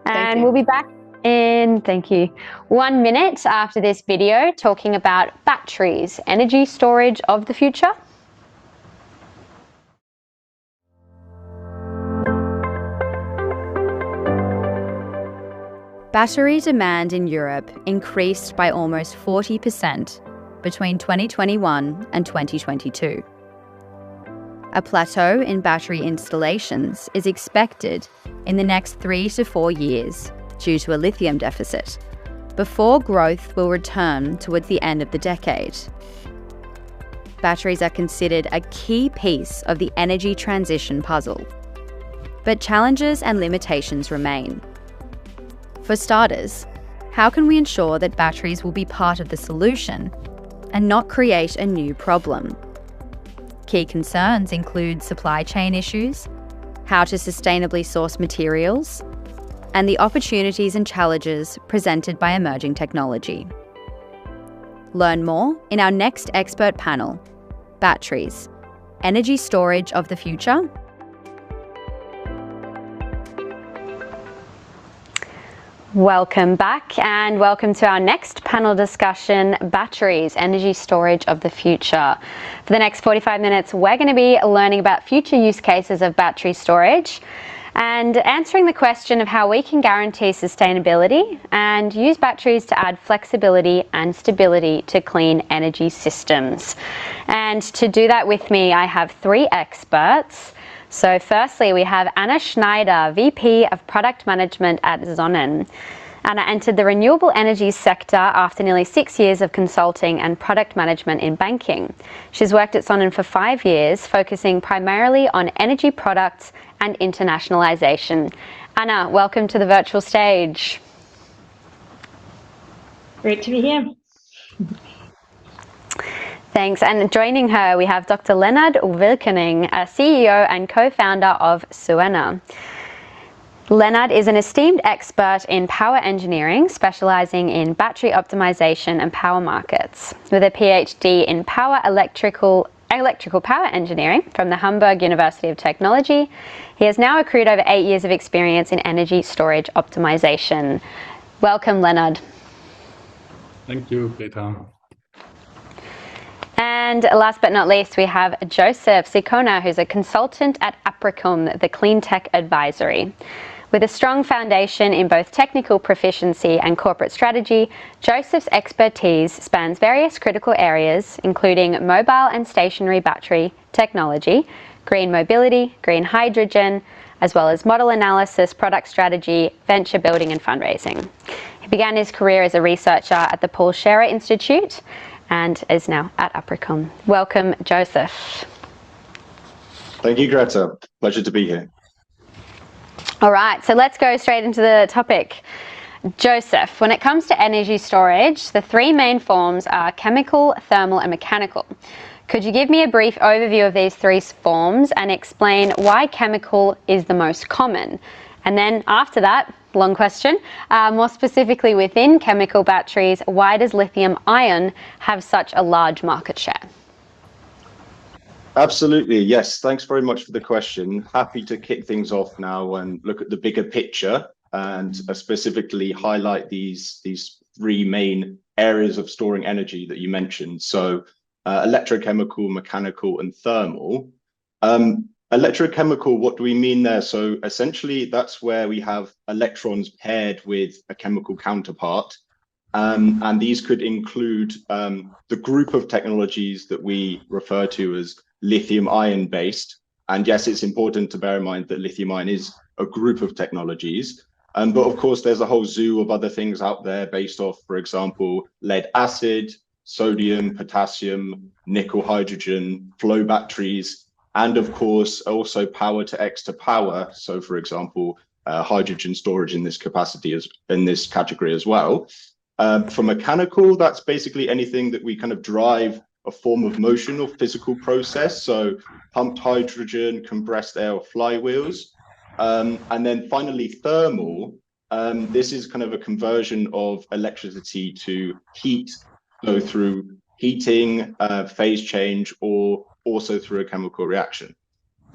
And we'll be back in, thank you, 1 minute after this video talking about batteries, energy storage of the future. Battery demand in Europe increased by almost 40% between 2021 and 2022. A plateau in battery installations is expected in the next 3 to 4 years due to a lithium deficit, before growth will return towards the end of the decade. Batteries are considered a key piece of the energy transition puzzle, but challenges and limitations remain. For starters, how can we ensure that batteries will be part of the solution and not create a new problem? Key concerns include supply chain issues, how to sustainably source materials, and the opportunities and challenges presented by emerging technology. Learn more in our next expert panel, Batteries, Energy Storage of the Future. Welcome back and welcome to our next panel discussion, Batteries, Energy Storage of the Future. For the next 45 minutes, we're going to be learning about future use cases of battery storage and answering the question of how we can guarantee sustainability and use batteries to add flexibility and stability to clean energy systems. And to do that with me, I have 3 experts. So firstly, we have Anna Schneider, VP of Product Management at Sonnen. Anna entered the renewable energy sector after nearly 6 years of consulting and product management in banking. She's worked at Sonnen for 5 years, focusing primarily on energy products and internationalization. Anna, welcome to the virtual stage. Great to be here. Thanks. And joining her, we have Dr. Lennard Wilkening, a CEO and co-founder of Suena. Lennard is an esteemed expert in power engineering, specializing in battery optimization and power markets. With a PhD in electrical power engineering from the Hamburg University of Technology, he has now accrued over 8 years of experience in energy storage optimization. Welcome, Lennard. Thank you, Peter. And last but not least, we have Joseph Ciccone, who's a consultant at Apricum, the cleantech advisory. With a strong foundation in both technical proficiency and corporate strategy, Joseph's expertise spans various critical areas, including mobile and stationary battery technology, green mobility, green hydrogen, as well as model analysis, product strategy, venture building and fundraising. He began his career as a researcher at the Paul Scherrer Institute and is now at Apricum. Welcome, Joseph. Thank you, Greta. Pleasure to be here. All right, so let's go straight into the topic. Joseph, when it comes to energy storage, the 3 main forms are chemical, thermal, and mechanical. Could you give me a brief overview of these 3 forms and explain why chemical is the most common? And then after that, long question, more specifically within chemical batteries, why does lithium-ion have such a large market share? Absolutely, yes. Thanks very much for the question. Happy to kick things off now and look at the bigger picture and specifically highlight these 3 main areas of storing energy that you mentioned. So electrochemical, mechanical, and thermal. Electrochemical, what do we mean there? So essentially, that's where we have electrons paired with a chemical counterpart. And these could include the group of technologies that we refer to as lithium-ion based. And yes, it's important to bear in mind that lithium-ion is a group of technologies. But of course, there's a whole zoo of other things out there based off, for example, lead acid, sodium, potassium, nickel, hydrogen, flow batteries, and of course, also power to X to power. So for example, hydrogen storage in this capacity, in this category as well. For mechanical, that's basically anything that we kind of drive a form of motion or physical process. So pumped hydrogen, compressed air, or flywheels. And then finally, thermal. This is kind of a conversion of electricity to heat, so through heating, phase change, or also through a chemical reaction.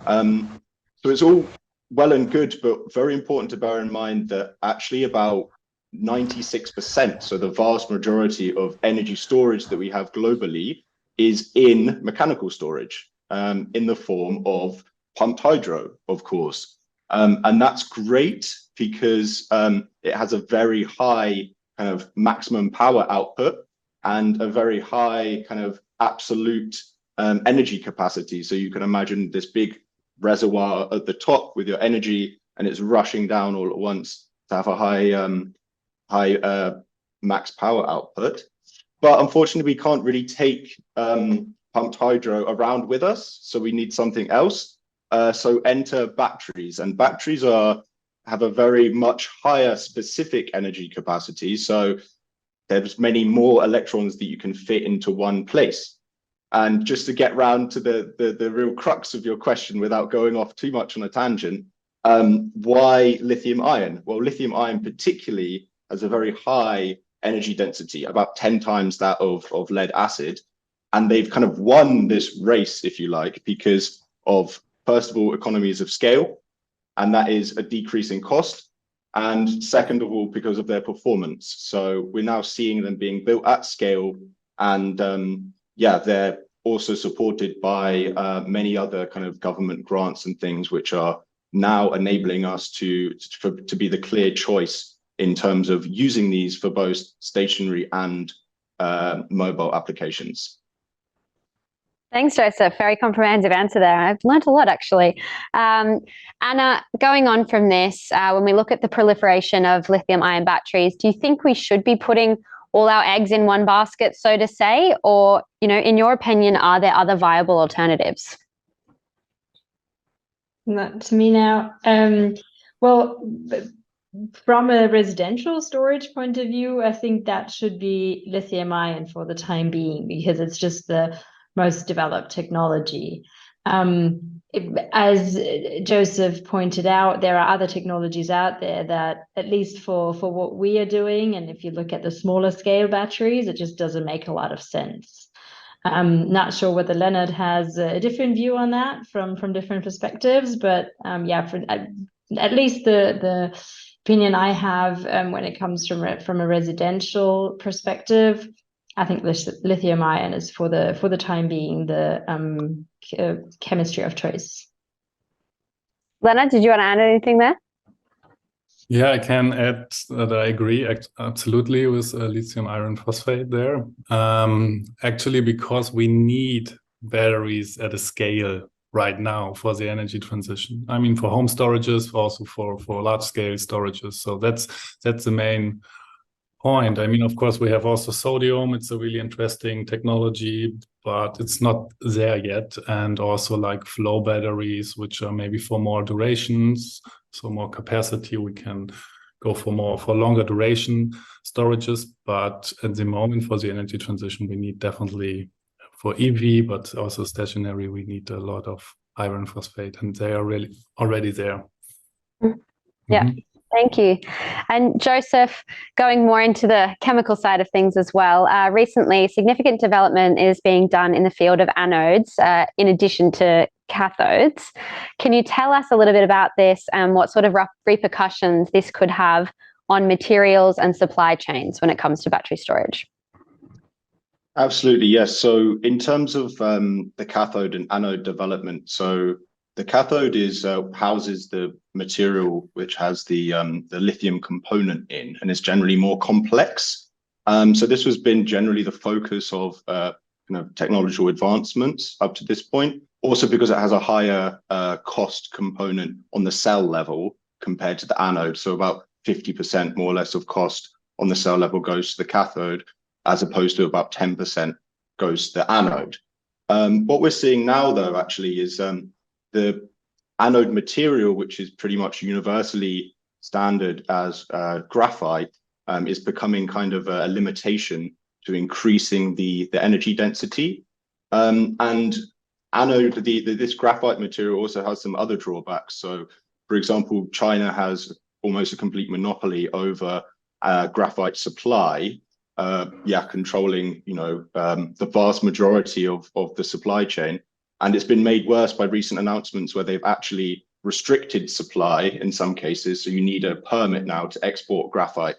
So it's all well and good, but very important to bear in mind that actually about 96%, so the vast majority of energy storage that we have globally is in mechanical storage, in the form of pumped hydro, of course. And that's great because it has a very high kind of maximum power output and a very high kind of absolute energy capacity. So you can imagine this big reservoir at the top with your energy, and it's rushing down all at once to have a high max power output. But unfortunately, we can't really take pumped hydro around with us, so we need something else. So enter batteries, and batteries have a very much higher specific energy capacity. So there's many more electrons that you can fit into one place. And just to get round to the real crux of your question without going off too much on a tangent, why lithium ion? Well, lithium ion particularly has a very high energy density, about 10 times that of lead acid. And they've kind of won this race, if you like, because of, first of all, economies of scale, and that is a decrease in cost. And second of all, because of their performance. So we're now seeing them being built at scale, and they're also supported by many other kind of government grants and things, which are now enabling us to be the clear choice in terms of using these for both stationary and mobile applications. Thanks, Joseph. Very comprehensive answer there. I've learned a lot, actually. Anna, going on from this, when we look at the proliferation of lithium-ion batteries, do you think we should be putting all our eggs in one basket, so to say? Or, in your opinion, are there other viable alternatives? Not to me now. Well, from a residential storage point of view, I think that should be lithium-ion for the time being, because it's just the most developed technology. As Joseph pointed out, there are other technologies out there that, at least for what we are doing, and if you look at the smaller scale batteries, it just doesn't make a lot of sense. I'm not sure whether Lennard has a different view on that from different perspectives, but at least the opinion I have when it comes from a residential perspective, I think lithium ion is for the time being the chemistry of choice. Lennard, did you want to add anything there? Yeah, I can add that I agree absolutely with lithium iron phosphate there. Actually, because we need batteries at a scale right now for the energy transition. I mean, for home storages, also for large scale storages. So that's the main point. I mean, of course, we have also sodium. It's a really interesting technology, but it's not there yet. And also like flow batteries, which are maybe for more durations, so more capacity. We can go for longer duration storages. But at the moment, for the energy transition, we need definitely for EV, but also stationary, we need a lot of iron phosphate, and they are really already there. Yeah. Mm-hmm. Thank you. And Joseph, going more into the chemical side of things as well, recently significant development is being done in the field of anodes in addition to cathodes. Can you tell us a little bit about this and what sort of repercussions this could have on materials and supply chains when it comes to battery storage? Absolutely, yes. So in terms of the cathode and anode development, so the cathode houses the material which has the lithium component in, and it's generally more complex. So this has been generally the focus of technological advancements up to this point. Also because it has a higher cost component on the cell level compared to the anode. So about 50% more or less of cost on the cell level goes to the cathode, as opposed to about 10% goes to the anode. What we're seeing now, though, actually is the anode material, which is pretty much universally standard as graphite, is becoming kind of a limitation to increasing the energy density. And anode, this graphite material also has some other drawbacks. So, for example, China has almost a complete monopoly over graphite supply, controlling the vast majority of the supply chain. And it's been made worse by recent announcements where they've actually restricted supply in some cases. So you need a permit now to export graphite.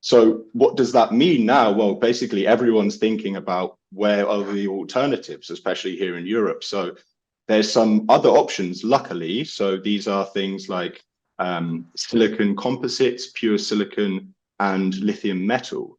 So what does that mean now? Well, basically everyone's thinking about where are the alternatives, especially here in Europe. So there's some other options, luckily. So these are things like silicon composites, pure silicon, and lithium metal.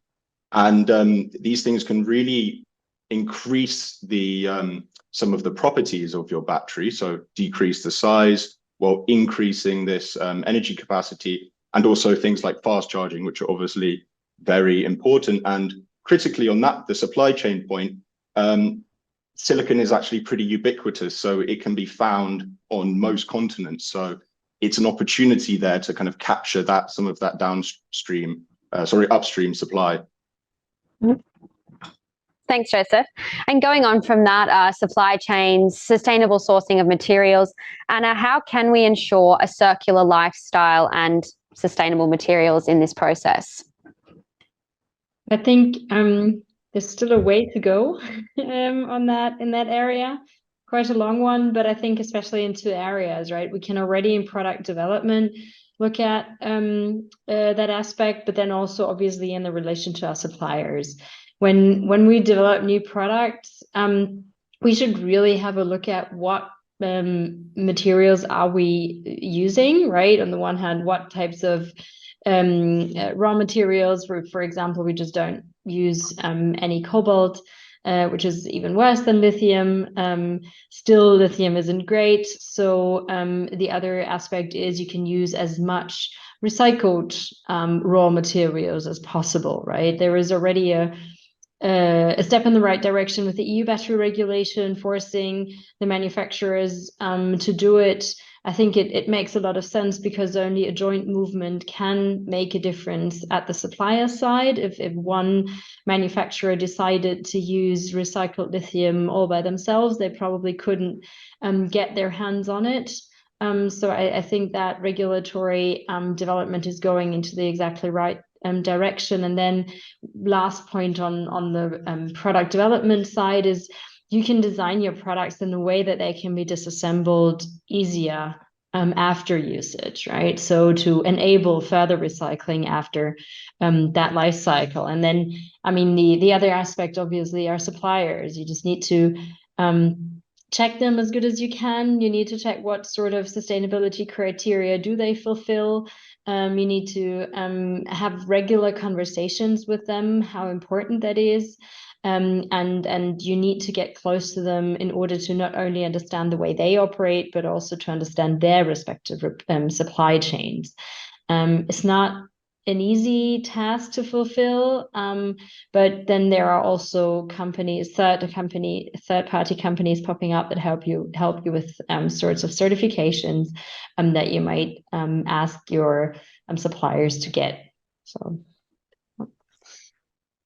And these things can really increase the some of the properties of your battery. So decrease the size while increasing this energy capacity, and also things like fast charging, which are obviously very important. And critically on that, the supply chain point, silicon is actually pretty ubiquitous, so it can be found on most continents. So it's an opportunity there to kind of capture that, some of that upstream supply. Thanks, Joseph. And going on from that, supply chains, sustainable sourcing of materials, Anna, how can we ensure a circular lifestyle and sustainable materials in this process? I think there's still a way to go in that area, quite a long one, but I think especially in two areas, right? We can already in product development look at that aspect, but then also obviously in the relation to our suppliers. When we develop new products, we should really have a look at what materials are we using, right? On the one hand, what types of raw materials, for example, we just don't use any cobalt, which is even worse than lithium. Still, lithium isn't great. So the other aspect is you can use as much recycled raw materials as possible, right? There is already a step in the right direction with the EU battery regulation, forcing the manufacturers to do it. I think it makes a lot of sense, because only a joint movement can make a difference at the supplier side. If one manufacturer decided to use recycled lithium all by themselves, they probably couldn't get their hands on it. So I think that regulatory development is going into the exactly right direction. And then last point on the product development side is you can design your products in a way that they can be disassembled easier after usage, right? So to enable further recycling after that life cycle. And then, I mean, the other aspect obviously are suppliers. You just need to check them as good as you can. You need to check what sort of sustainability criteria do they fulfill. You need to have regular conversations with them, how important that is. And you need to get close to them in order to not only understand the way they operate, but also to understand their respective supply chains. It's not an easy task to fulfill, but then there are also companies, third-party companies popping up that help you with sorts of certifications that you might ask your suppliers to get. So.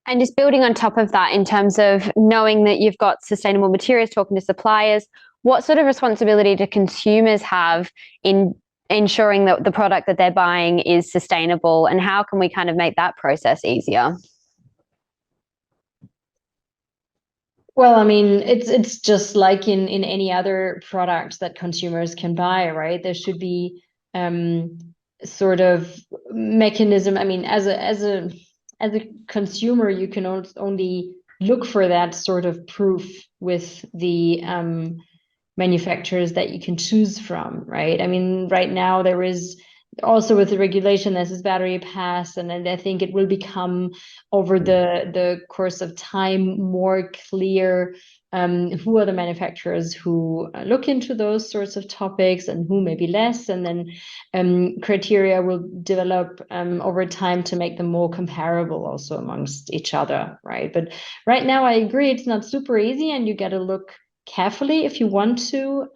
And just building on top of that, in terms of knowing that you've got sustainable materials, talking to suppliers, what sort of responsibility do consumers have in ensuring that the product that they're buying is sustainable, and how can we kind of make that process easier? Well, I mean, it's just like in any other product that consumers can buy, right? There should be sort of mechanism. I mean, as a consumer, you can only look for that sort of proof with the manufacturers that you can choose from, right? I mean, right now there is also with the regulation, there's this battery pass, and I think it will become over the course of time more clear who are the manufacturers who look into those sorts of topics and who maybe less, and then criteria will develop over time to make them more comparable also amongst each other, right? But right now I agree it's not super easy, and you got to look carefully if you want to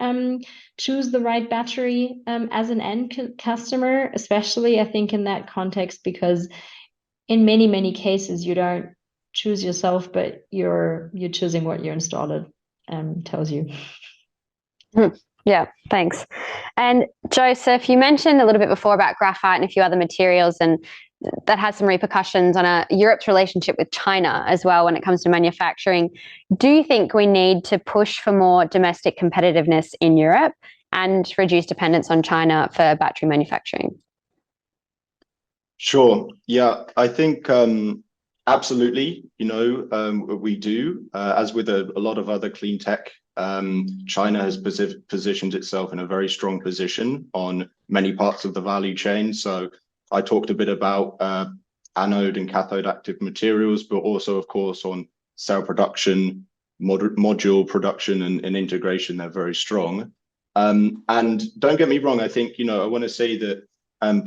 choose the right battery as an end customer, especially I think in that context, because in many cases you don't choose yourself, but you're choosing what your installer tells you. Yeah, thanks. And Joseph, you mentioned a little bit before about graphite and a few other materials, and that has some repercussions on Europe's relationship with China as well when it comes to manufacturing. Do you think we need to push for more domestic competitiveness in Europe? and reduce dependence on China for battery manufacturing? Sure. Yeah, I think absolutely. We do. As with a lot of other clean tech, China has positioned itself in a very strong position on many parts of the value chain. So I talked a bit about anode and cathode active materials, but also, of course, on cell production, module production, and integration. They're very strong. And don't get me wrong. I think I want to say that.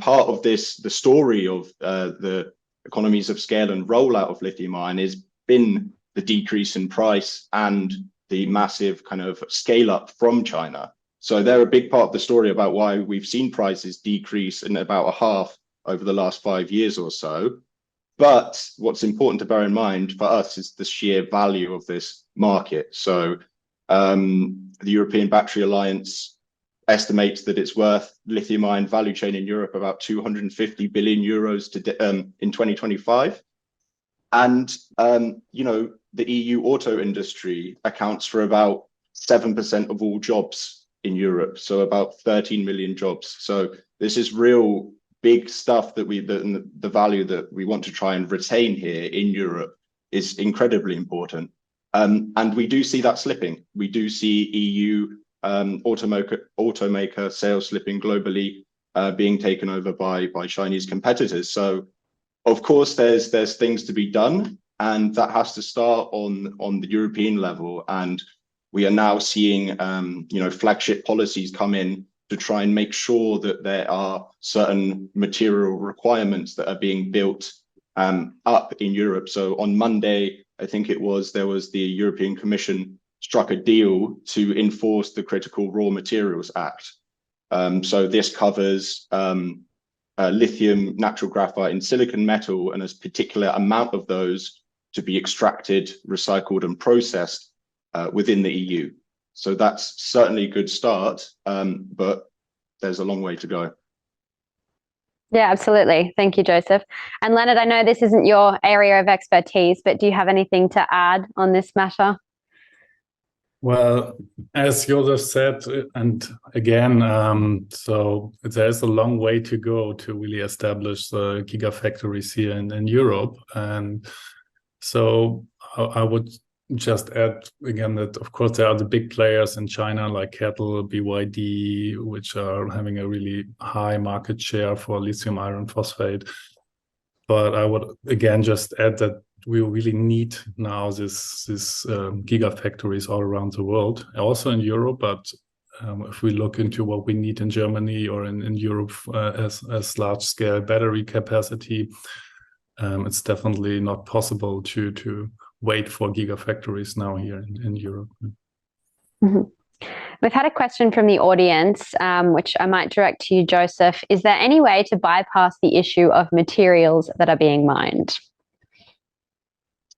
Part of the story of the economies of scale and rollout of lithium-ion has been the decrease in price and the massive kind of scale up from China. So they're a big part of the story about why we've seen prices decrease in about a half over the last 5 years or so. But what's important to bear in mind for us is the sheer value of this market. So the European Battery Alliance estimates that it's worth lithium-ion value chain in Europe about 250 billion euros in 2025. And, the EU auto industry accounts for about 7% of all jobs in Europe. So about 13 million jobs. So this is real big stuff that the value that we want to try and retain here in Europe is incredibly important. And we do see that slipping. We do see EU automaker sales slipping globally, being taken over by Chinese competitors. So of course there's things to be done, and that has to start on the European level. And we are now seeing flagship policies come in to try and make sure that there are certain material requirements that are being built up in Europe. So on Monday, I think there was the European Commission struck a deal to enforce the Critical Raw Materials Act. So this covers lithium, natural graphite, and silicon metal, and a particular amount of those to be extracted, recycled, and processed within the EU. So that's certainly a good start, but there's a long way to go. Yeah, absolutely. Thank you, Joseph. And Lennard, I know this isn't your area of expertise, but do you have anything to add on this matter? Well, as Joseph said, and again, so there's a long way to go to really establish the gigafactories here in Europe. And so I would just add again that, of course, there are the big players in China like CATL, BYD, which are having a really high market share for lithium iron phosphate. But I would again just add that we really need now this gigafactories all around the world, also in Europe. But if we look into what we need in Germany or in Europe as large scale battery capacity, it's definitely not possible to wait for gigafactories now here in Europe. Mm-hmm. We've had a question from the audience, which I might direct to you, Joseph. Is there any way to bypass the issue of materials that are being mined?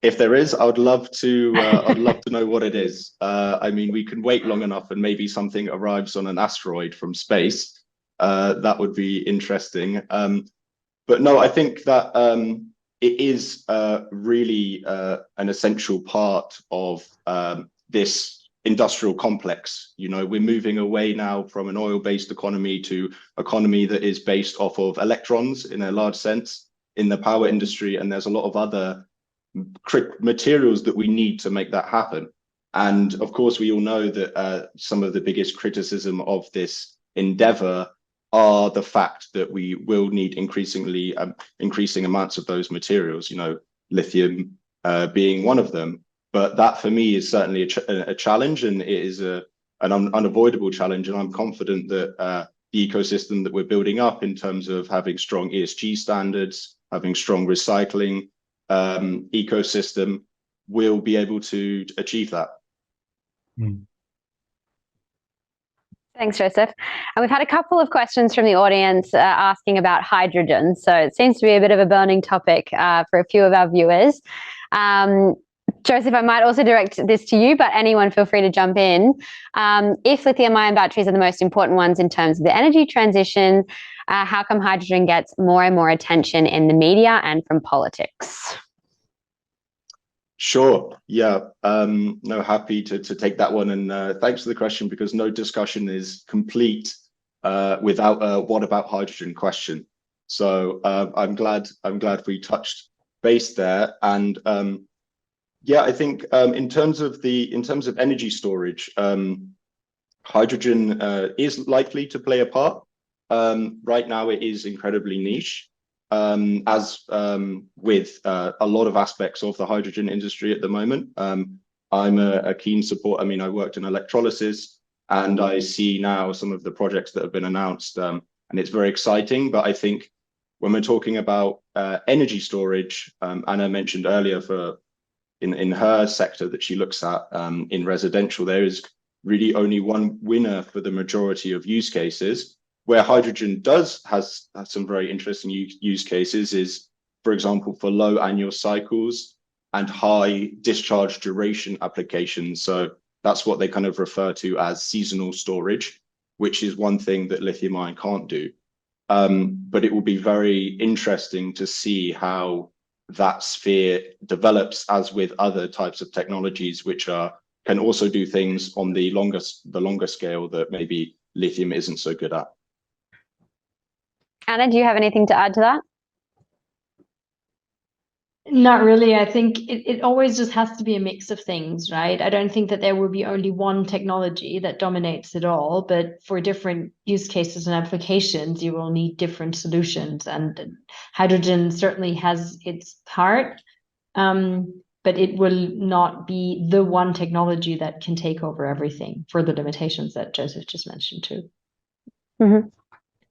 If there is, I would love to. I'd love to know what it is. I mean, we can wait long enough, and maybe something arrives on an asteroid from space. That would be interesting. But no, I think that it is really an essential part of this industrial complex. We're moving away now from an oil-based economy to economy that is based off of electrons in a large sense in the power industry, and there's a lot of other materials that we need to make that happen. And of course, we all know that some of the biggest criticism of this endeavor are the fact that we will need increasing amounts of those materials, lithium being one of them. But that for me is certainly a challenge, and it is an unavoidable challenge. And I'm confident that the ecosystem that we're building up in terms of having strong ESG standards, having strong recycling ecosystem will be able to achieve that. Thanks, Joseph. And we've had a couple of questions from the audience asking about hydrogen. So it seems to be a bit of a burning topic for a few of our viewers. Joseph, I might also direct this to you, but anyone feel free to jump in. If lithium-ion batteries are the most important ones in terms of the energy transition, how come hydrogen gets more and more attention in the media and from politics? Sure. Yeah. No, happy to take that one. And thanks for the question, because no discussion is complete without a what about hydrogen question. So I'm glad we touched base there. And yeah, I think in terms of energy storage, hydrogen is likely to play a part. Right now, it is incredibly niche. As with a lot of aspects of the hydrogen industry at the moment. I'm a keen supporter. I mean, I worked in electrolysis, and I see now some of the projects that have been announced, and it's very exciting. But I think when we're talking about energy storage, Anna mentioned earlier in her sector that she looks at in residential, there is really only one winner for the majority of use cases. Where hydrogen has some very interesting use cases is, for example, for low annual cycles and high discharge duration applications. So that's what they kind of refer to as seasonal storage, which is one thing that lithium-ion can't do. But it will be very interesting to see how that sphere develops, as with other types of technologies, which can also do things on the longer scale that maybe lithium isn't so good at. Anna, do you have anything to add to that? Not really. I think it always just has to be a mix of things, right? I don't think that there will be only one technology that dominates it all, but for different use cases and applications, you will need different solutions. And hydrogen certainly has its part, but it will not be the one technology that can take over everything, for the limitations that Joseph just mentioned too. Mm-hmm.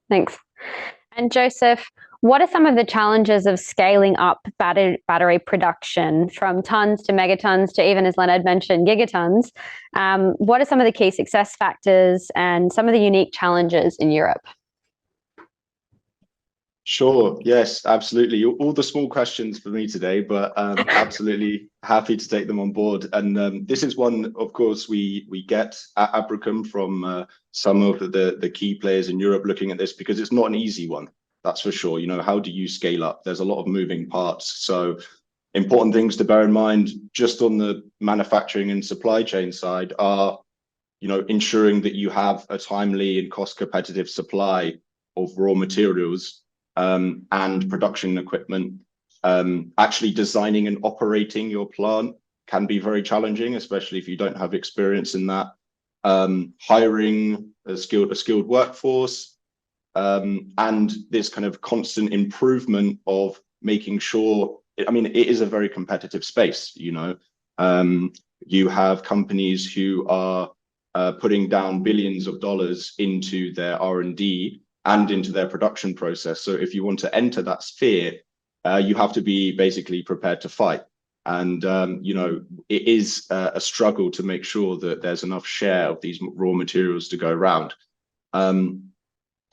Thanks. And Joseph, what are some of the challenges of scaling up battery production from tons to megatons to, even as Lennard mentioned, gigatons? What are some of the key success factors and some of the unique challenges in Europe? Sure. Yes, absolutely. All the small questions for me today, but absolutely happy to take them on board. And this is one, of course, we get at Apricum from some of the key players in Europe looking at this, because it's not an easy one. That's for sure. You know, how do you scale up? There's a lot of moving parts. So important things to bear in mind just on the manufacturing and supply chain side are, you know, ensuring that you have a timely and cost competitive supply of raw materials and production equipment. Actually designing and operating your plant can be very challenging, especially if you don't have experience in that. Hiring a skilled workforce, and this kind of constant improvement of making sure, I mean, it is a very competitive space, you know. You have companies who are putting down billions of dollars into their R&D and into their production process. So if you want to enter that sphere, you have to be basically prepared to fight. And, you know, it is a struggle to make sure that there's enough share of these raw materials to go around.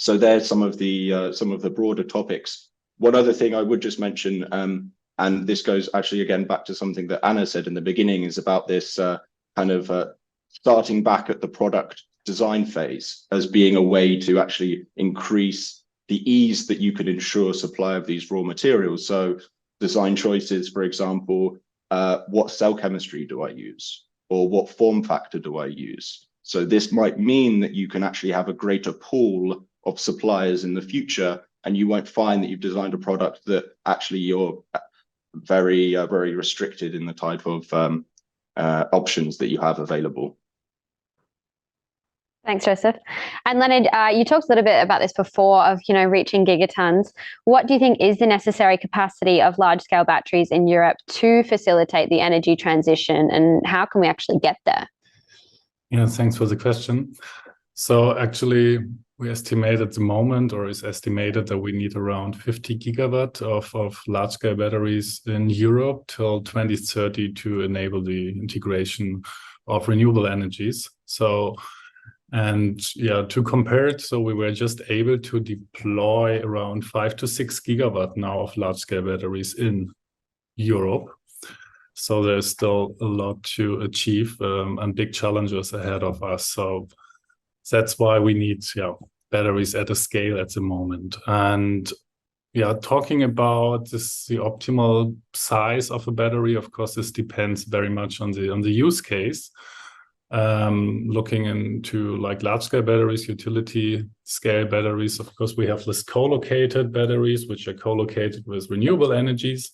So there's some of the broader topics. One other thing I would just mention, and this goes actually again back to something that Anna said in the beginning, is about this kind of starting back at the product design phase as being a way to actually increase the ease that you can ensure supply of these raw materials. So design choices, for example, what cell chemistry do I use, or what form factor do I use? So this might mean that you can actually have a greater pool of suppliers in the future, and you won't find that you've designed a product that actually you're very restricted in the type of options that you have available. Thanks, Joseph. And Lennard, you talked a little bit about this before of, you know, reaching gigatons. What do you think is the necessary capacity of large-scale batteries in Europe to facilitate the energy transition, and how can we actually get there? Yeah, thanks for the question. So actually, we estimate at the moment, or is estimated, that we need around 50 gigawatt of large-scale batteries in Europe till 2030 to enable the integration of renewable energies. So, and yeah, to compare it, so we were just able to deploy around 5 to 6 gigawatt now of large-scale batteries in Europe. So there's still a lot to achieve and big challenges ahead of us. So that's why we need batteries at a scale at the moment. And talking about this, the optimal size of a battery, of course, this depends very much on the use case. Looking into like large scale batteries, utility scale batteries, of course, we have this co-located batteries, which are co-located with renewable energies,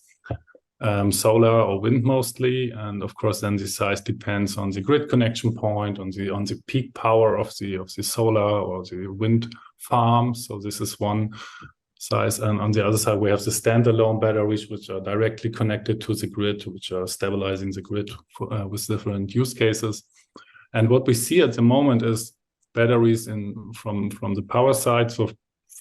solar or wind mostly. And of course, then the size depends on the grid connection point, on the peak power of the solar or the wind farm. So this is one size. And on the other side, we have the standalone batteries, which are directly connected to the grid, which are stabilizing the grid with different use cases. And what we see at the moment is batteries from the power side, so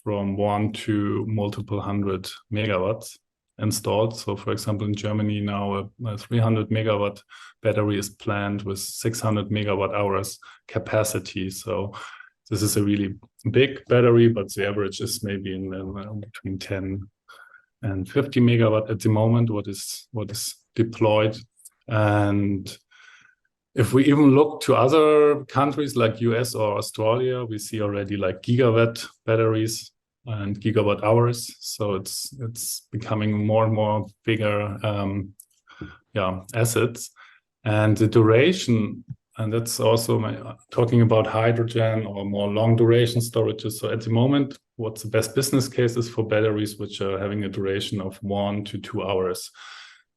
from 1 to multiple hundred megawatts installed. So for example, in Germany now a 300 megawatt battery is planned with 600 megawatt hours capacity. So this is a really big battery, but the average is maybe in between 10 and 50 megawatt at the moment, what is deployed. And if we even look to other countries like US or Australia, we see already like gigawatt batteries and gigawatt hours. So it's becoming more and more bigger assets. And the duration, and that's also talking about hydrogen or more long duration storages. So at the moment, what's the best business cases for batteries which are having a duration of 1 to 2 hours?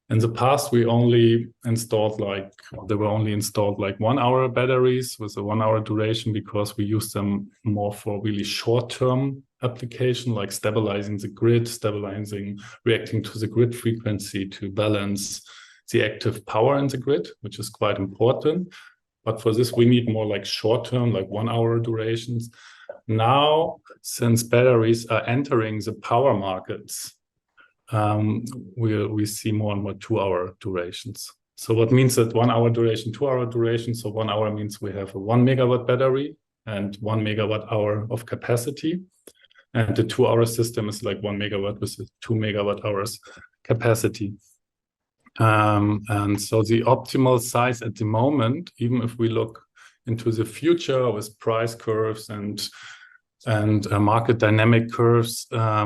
In the past, they were only installed like 1 hour batteries with a 1 hour duration, because we use them more for really short-term application, like stabilizing the grid, reacting to the grid frequency to balance the active power in the grid, which is quite important. But for this, we need more like short-term, like 1 hour durations. Now, since batteries are entering the power markets, we see more and more 2 hour durations. So what means that 1 hour duration, 2 hour duration? So 1 hour means we have a 1 megawatt battery and 1 megawatt hour of capacity. And the 2 hour system is like 1 megawatt with 2 megawatt hours capacity. And so the optimal size at the moment, even if we look into the future with price curves and market dynamic curves,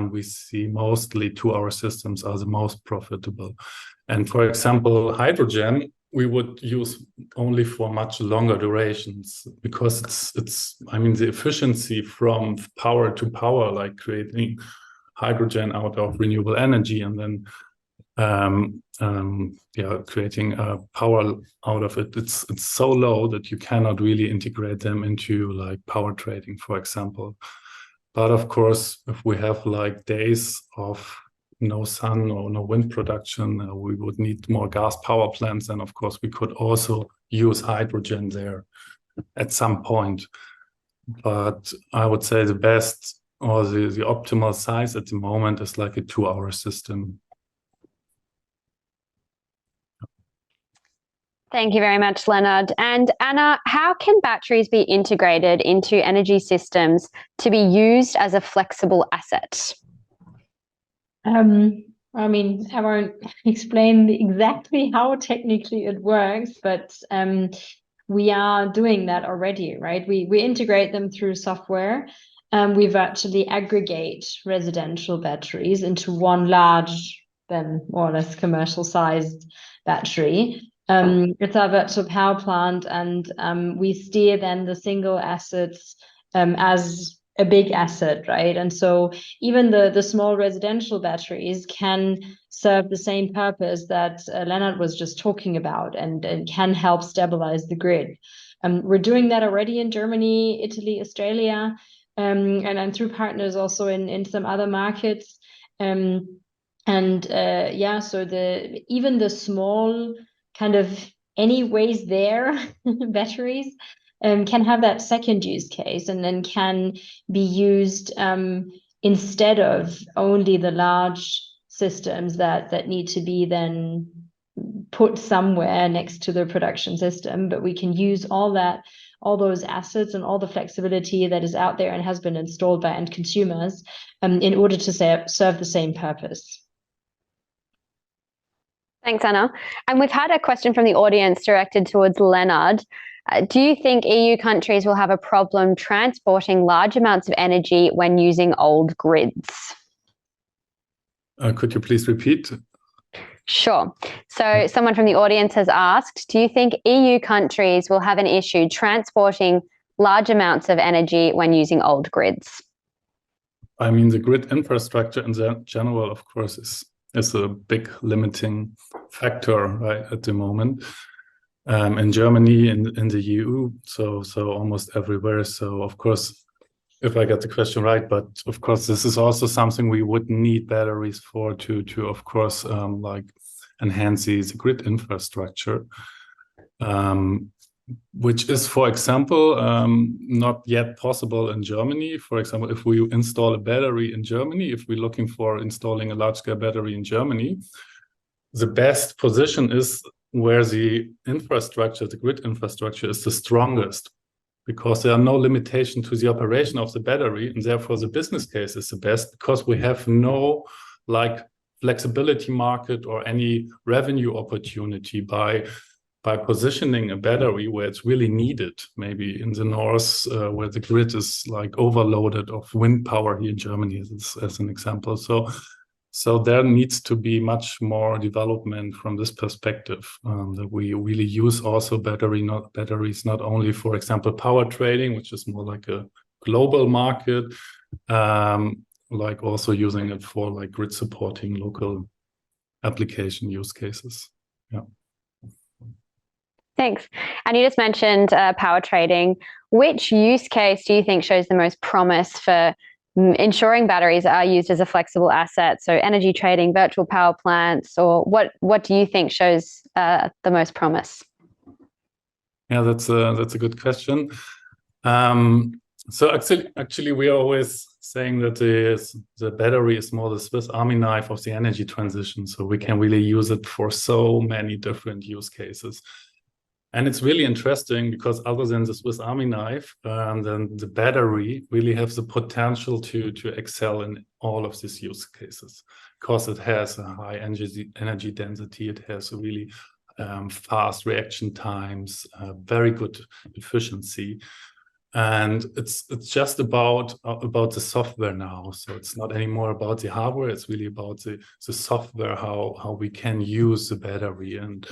we see mostly 2 hour systems are the most profitable. And for example, hydrogen, we would use only for much longer durations, because the efficiency from power to power, like creating hydrogen out of renewable energy and then creating power out of it, it's so low that you cannot really integrate them into like power trading, for example. But of course, if we have like days of no sun or no wind production, we would need more gas power plants, and of course we could also use hydrogen there at some point. But I would say the best, or the optimal size at the moment, is like a 2 hour system. Thank you very much, Lennard. And Anna, how can batteries be integrated into energy systems to be used as a flexible asset? I mean, I won't explain exactly how technically it works, but we are doing that already, right? We integrate them through software. We've actually aggregate residential batteries into one large, then more or less commercial sized battery. It's our virtual power plant, and we steer then the single assets as a big asset, right? And so even the small residential batteries can serve the same purpose that Lennard was just talking about, and can help stabilize the grid. We're doing that already in Germany, Italy, Australia, and through partners also in some other markets. So even the small kind of anyways there batteries can have that second use case, and then can be used instead of only the large systems that need to be then put somewhere next to the production system. But we can use all those assets and all the flexibility that is out there and has been installed by end consumers in order to serve the same purpose. Thanks, Anna. And we've had a question from the audience directed towards Lennard. Do you think EU countries will have a problem transporting large amounts of energy when using old grids? Could you please repeat? Sure. So someone from the audience has asked, do you think EU countries will have an issue transporting large amounts of energy when using old grids? I mean, the grid infrastructure in general, of course, is a big limiting factor right at the moment. In Germany, in the EU, so almost everywhere. So of course, if I get the question right, but of course, this is also something we would need batteries for to of course like enhance the grid infrastructure, which is, for example, not yet possible in Germany. For example, if we install a battery in Germany, if we're looking for installing a large-scale battery in Germany, the best position is where the infrastructure, the grid infrastructure, is the strongest, because there are no limitation to the operation of the battery, and therefore the business case is the best, because we have no like flexibility market or any revenue opportunity by positioning a battery where it's really needed, maybe in the north where the grid is like overloaded of wind power here in Germany as an example. So there needs to be much more development from this perspective, that we really use also batteries not only, for example, power trading, which is more like a global market, like also using it for like grid supporting local application use cases. Yeah. Thanks. And you just mentioned power trading. Which use case do you think shows the most promise for ensuring batteries are used as a flexible asset? So energy trading, virtual power plants, or what do you think shows the most promise? Yeah, that's a good question. So actually, we are always saying that the battery is more the Swiss Army knife of the energy transition. So we can really use it for so many different use cases. And it's really interesting because other than the Swiss Army knife, then the battery really has the potential to excel in all of these use cases, because it has a high energy density. It has a really fast reaction times, very good efficiency. And it's just about the software now. So it's not anymore about the hardware. It's really about the software, how we can use the battery and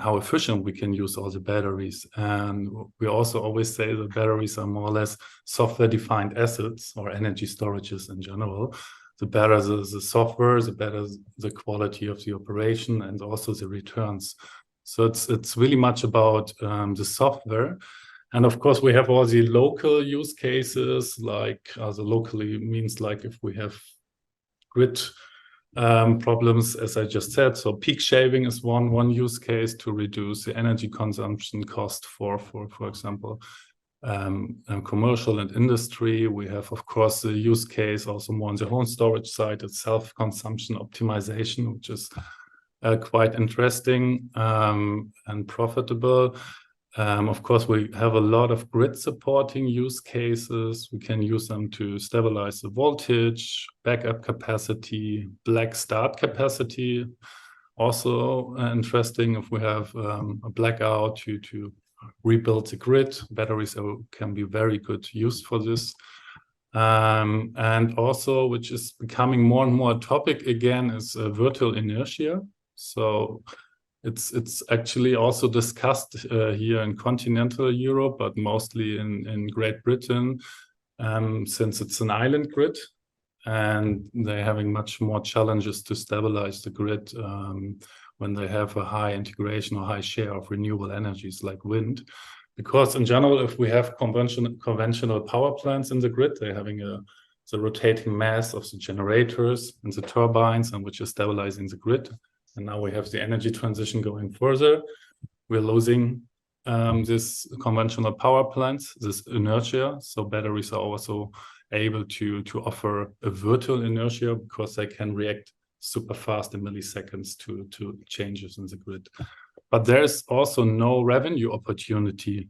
how efficient we can use all the batteries. And we also always say that batteries are more or less software-defined assets, or energy storages in general. The better the software, the better the quality of the operation and also the returns. So it's really much about the software. And of course, we have all the local use cases, like the locally means like if we have grid problems, as I just said. So peak shaving is one use case to reduce the energy consumption cost for example, commercial and industry. We have, of course, the use case also more on the home storage side. It's self-consumption optimization, which is quite interesting and profitable. Of course, we have a lot of grid supporting use cases. We can use them to stabilize the voltage, backup capacity, black start capacity. Also interesting if we have a blackout to rebuild the grid. Batteries can be very good use for this. And also, which is becoming more and more a topic again, is virtual inertia. So it's actually also discussed here in continental Europe, but mostly in Great Britain, since it's an island grid, and they're having much more challenges to stabilize the grid when they have a high integration or high share of renewable energies like wind. Because in general, if we have conventional power plants in the grid, they're having the rotating mass of the generators and the turbines, and which is stabilizing the grid. And now we have the energy transition going further. We're losing this conventional power plants, this inertia. So batteries are also able to offer a virtual inertia because they can react super fast in milliseconds to changes in the grid. But there's also no revenue opportunity.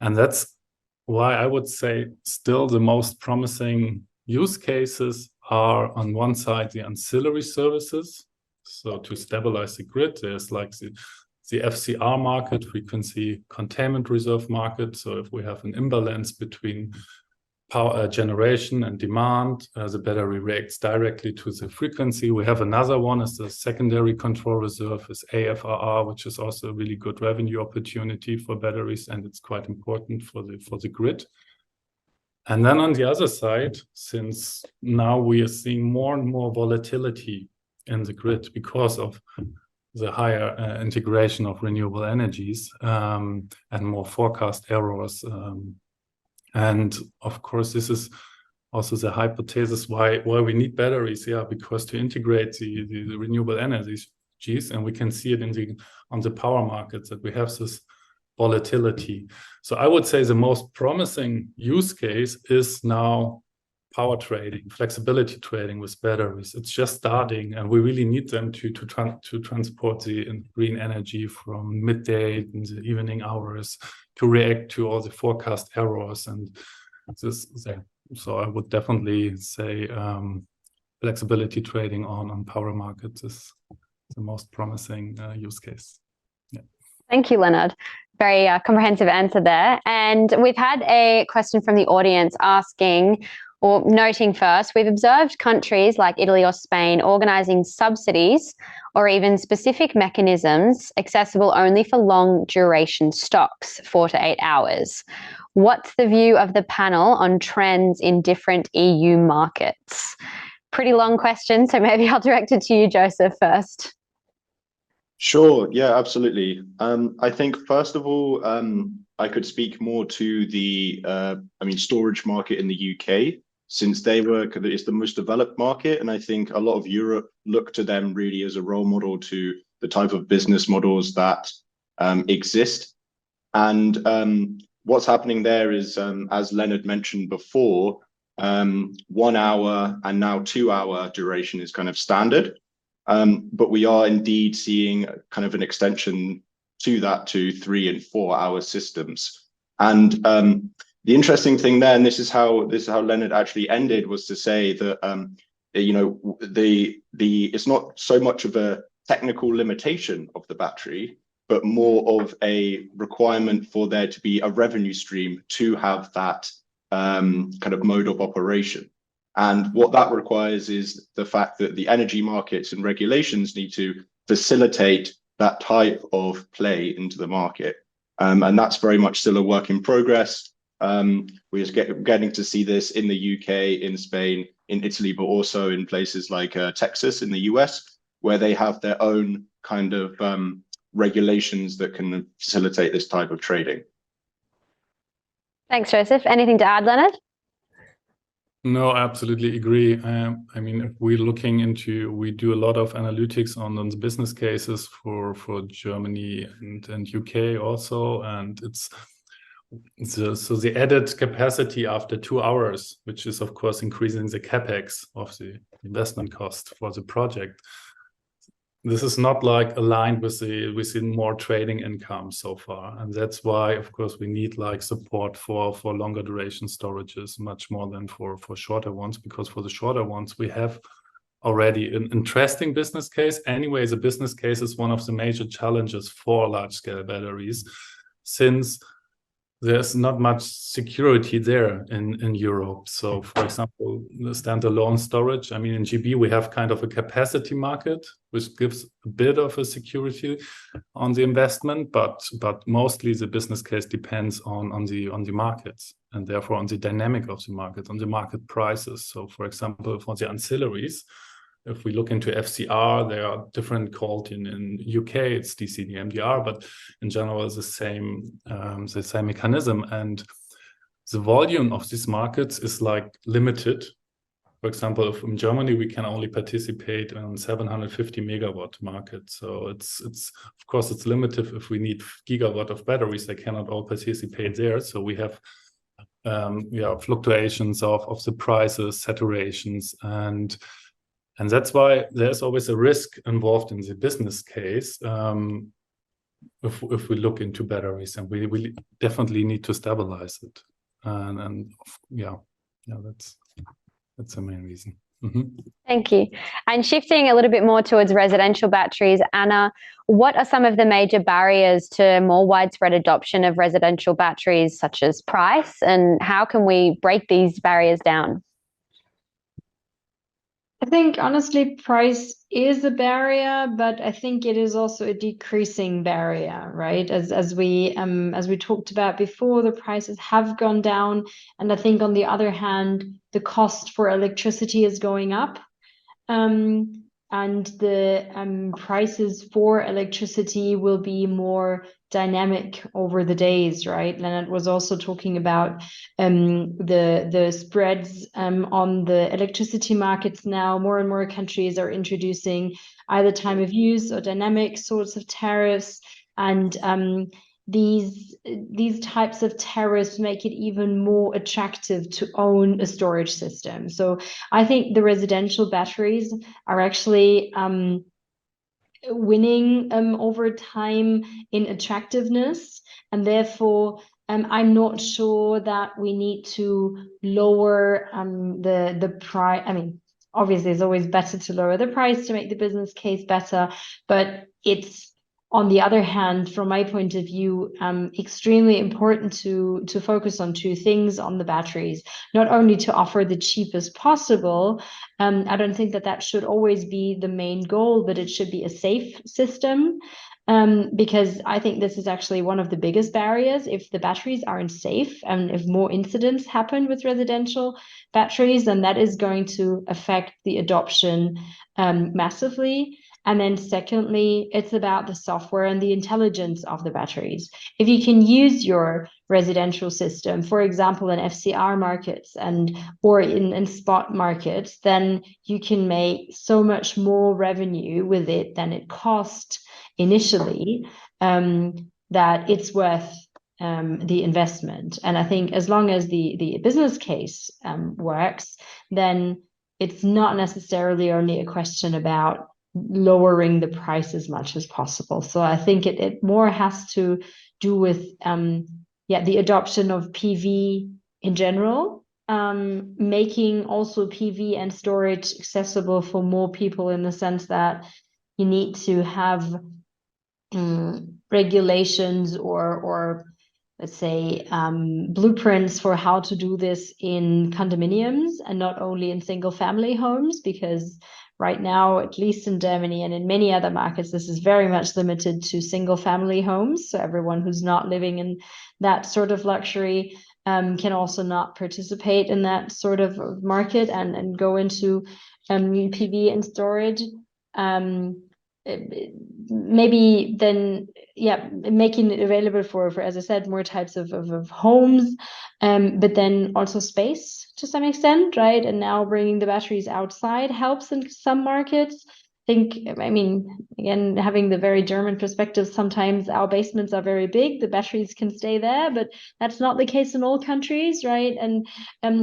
And that's why I would say still the most promising use cases are, on one side, the ancillary services. So to stabilize the grid, there's like the FCR market, frequency containment reserve market. So if we have an imbalance between power generation and demand. The battery reacts directly to the frequency. We have another one as the secondary control reserve is AFRR, which is also a really good revenue opportunity for batteries, and it's quite important for the grid. And then on the other side, since now we are seeing more and more volatility in the grid because of the higher integration of renewable energies and more forecast errors. And of course, this is also the hypothesis why we need batteries. Yeah, because to integrate the renewable energies, and we can see it on the power markets that we have this volatility. So I would say the most promising use case is now power trading, flexibility trading with batteries. It's just starting, and we really need them to transport the green energy from midday in the evening hours to react to all the forecast errors. And so I would definitely say flexibility trading on power markets is the most promising use case. Yeah. Thank you, Lennard. Very comprehensive answer there. And we've had a question from the audience asking, or noting first, we've observed countries like Italy or Spain organising subsidies or even specific mechanisms accessible only for long duration stocks, 4 to 8 hours. What's the view of the panel on trends in different EU markets? Pretty long question, so maybe I'll direct it to you, Joseph, first. Sure. Yeah, absolutely. I think first of all, I could speak more to the, storage market in the UK, since it's the most developed market, and I think a lot of Europe look to them really as a role model to the type of business models that exist. And what's happening there is, as Lennard mentioned before, 1 hour and now 2 hour duration is kind of standard. But we are indeed seeing kind of an extension to that to 3 and 4 hour systems. And the interesting thing there, and this is how Lennard actually ended, was to say that it's not so much of a technical limitation of the battery, but more of a requirement for there to be a revenue stream to have that kind of mode of operation. And what that requires is the fact that the energy markets and regulations need to facilitate that type of play into the market. And that's very much still a work in progress. We're getting to see this in the UK, in Spain, in Italy, but also in places like Texas in the US, where they have their own kind of regulations that can facilitate this type of trading. Thanks, Joseph. Anything to add, Lennard? No, I absolutely agree. If we're looking into, we do a lot of analytics on the business cases for Germany and UK also, and so the added capacity after 2 hours, which is of course increasing the capex of the investment cost for the project. This is not like aligned with the more trading income so far, and that's why of course we need like support for longer duration storages much more than for shorter ones, because for the shorter ones we have already an interesting business case. Anyway, the business case is one of the major challenges for large scale batteries, since there's not much security there in Europe. So for example, the standalone storage, in GB we have kind of a capacity market, which gives a bit of a security on the investment, but mostly the business case depends on the markets, and therefore on the dynamic of the market, on the market prices. So for example, for the ancillaries, if we look into FCR, they are different called in UK, it's DCD MDR, but in general it's the same mechanism. And the volume of these markets is like limited. For example, if in Germany we can only participate in 750 megawatt market. So it's of course it's limited. If we need gigawatt of batteries, they cannot all participate there. So we have fluctuations of the prices, saturations, and that's why there's always a risk involved in the business case if we look into batteries, and we definitely need to stabilize it. That's the main reason. Thank you. And shifting a little bit more towards residential batteries, Anna, what are some of the major barriers to more widespread adoption of residential batteries, such as price, and how can we break these barriers down? I think honestly, price is a barrier, but I think it is also a decreasing barrier, right? As we talked about before, the prices have gone down, and I think on the other hand, the cost for electricity is going up, and the prices for electricity will be more dynamic over the days, right? Lennard was also talking about the spreads on the electricity markets now. More and more countries are introducing either time of use or dynamic sorts of tariffs, and these types of tariffs make it even more attractive to own a storage system. So I think the residential batteries are actually winning over time in attractiveness, and therefore I'm not sure that we need to lower the price. I mean, obviously it's always better to lower the price to make the business case better, but it's, on the other hand, from my point of view, extremely important to focus on two things on the batteries, not only to offer the cheapest possible. I don't think that should always be the main goal, but it should be a safe system, because I think this is actually one of the biggest barriers. If the batteries aren't safe and if more incidents happen with residential batteries, then that is going to affect the adoption massively. And then secondly, it's about the software and the intelligence of the batteries. If you can use your residential system, for example, in FCR markets or in spot markets, then you can make so much more revenue with it than it cost initially, that it's worth the investment. And I think as long as the business case works, then it's not necessarily only a question about lowering the price as much as possible. So I think it more has to do with the adoption of PV in general, making also PV and storage accessible for more people, in the sense that you need to have regulations or let's say blueprints for how to do this in condominiums and not only in single family homes, because right now, at least in Germany and in many other markets, this is very much limited to single family homes. So everyone who's not living in that sort of luxury can also not participate in that sort of market and go into PV and storage. Maybe then, making it available for, as I said, more types of homes, but then also space to some extent, right? And now bringing the batteries outside helps in some markets. I mean, again, having the very German perspective, sometimes our basements are very big, the batteries can stay there, but that's not the case in all countries, right? And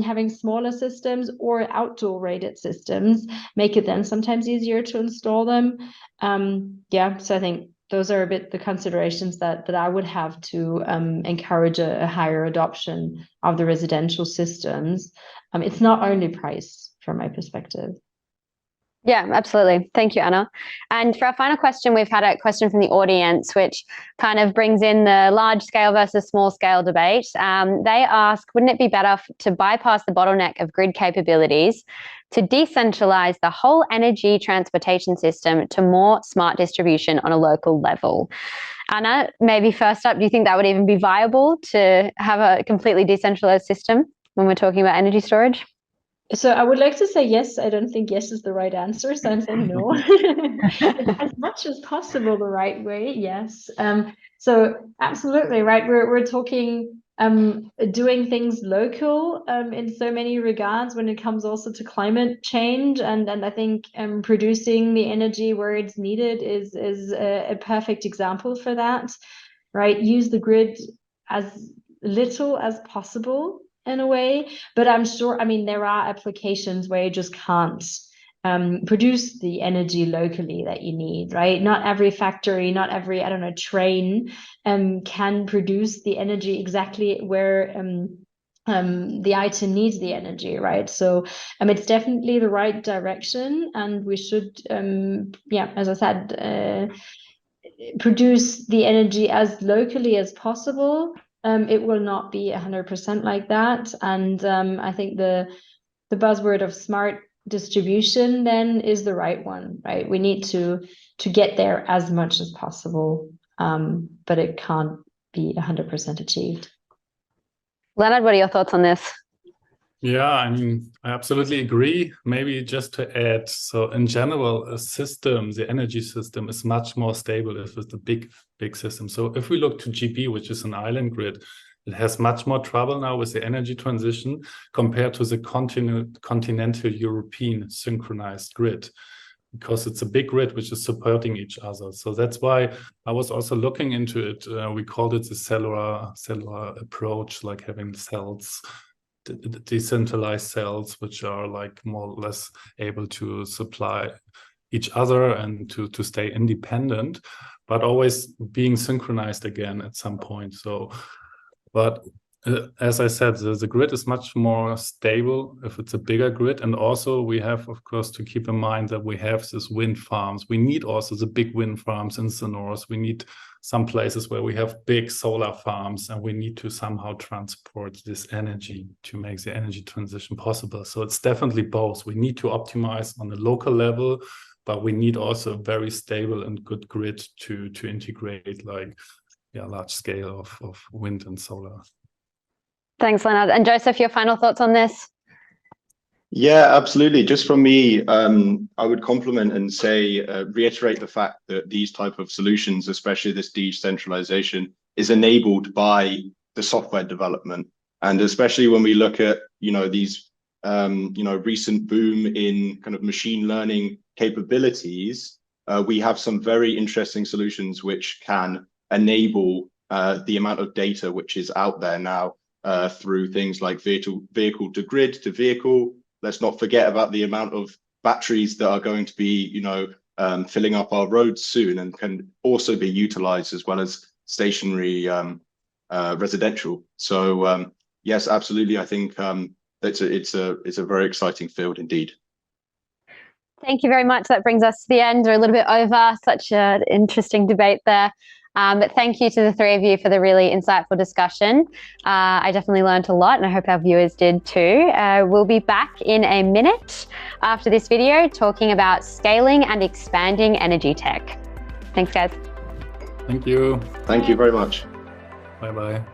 having smaller systems or outdoor rated systems make it then sometimes easier to install them. So I think those are a bit the considerations that I would have to encourage a higher adoption of the residential systems. It's not only price from my perspective. Yeah, absolutely. Thank you, Anna. And for our final question, we've had a question from the audience, which kind of brings in the large scale versus small scale debate. They ask, wouldn't it be better to bypass the bottleneck of grid capabilities to decentralize the whole energy transportation system to more smart distribution on a local level? Anna, maybe first up, do you think that would even be viable to have a completely decentralized system when we're talking about energy storage? So I would like to say yes. I don't think yes is the right answer, so I'm saying no. As much as possible the right way, yes. So absolutely, right. We're talking doing things local in so many regards when it comes also to climate change, and I think producing the energy where it's needed is a perfect example for that, right? Use the grid as little as possible in a way, but I'm sure, I mean, there are applications where you just can't produce the energy locally that you need, right? Not every factory, not every, I don't know, train can produce the energy exactly where the item needs the energy, right? So it's definitely the right direction, and we should, as I said, produce the energy as locally as possible. It will not be 100% like that, and I think the buzzword of smart distribution then is the right one, right? We need to get there as much as possible, but it can't be 100% achieved. Lennard, what are your thoughts on this? Yeah, I mean, I absolutely agree. Maybe just to add, so in general, a system, the energy system is much more stable if it's a big system. So if we look to GB, which is an island grid, it has much more trouble now with the energy transition compared to the continental European synchronized grid, because it's a big grid which is supporting each other. So that's why I was also looking into it. We called it the cellular approach, like having cells, decentralized cells, which are like more or less able to supply each other and to stay independent, but always being synchronized again at some point. So, but as I said, the grid is much more stable if it's a bigger grid. And also we have, of course, to keep in mind that we have these wind farms. We need also the big wind farms in the north. We need some places where we have big solar farms, and we need to somehow transport this energy to make the energy transition possible. So it's definitely both. We need to optimize on the local level, but we need also a very stable and good grid to integrate like large scale of wind and solar. Thanks, Lennard. And Joseph, your final thoughts on this? Yeah, absolutely. Just from me, I would compliment and say, reiterate the fact that these type of solutions, especially this decentralization, is enabled by the software development. And especially when we look at, these, recent boom in kind of machine learning capabilities, we have some very interesting solutions which can enable the amount of data which is out there now through things like vehicle to grid to vehicle. Let's not forget about the amount of batteries that are going to be, filling up our roads soon, and can also be utilized as well as stationary residential. So yes, absolutely. I think it's a very exciting field indeed. Thank you very much. That brings us to the end. We're a little bit over. Such an interesting debate there. But thank you to the three of you for the really insightful discussion. I definitely learned a lot, and I hope our viewers did too. We'll be back in a minute after this video talking about scaling and expanding energy tech. Thanks, guys. Thank you. Thank you very much. Bye-bye.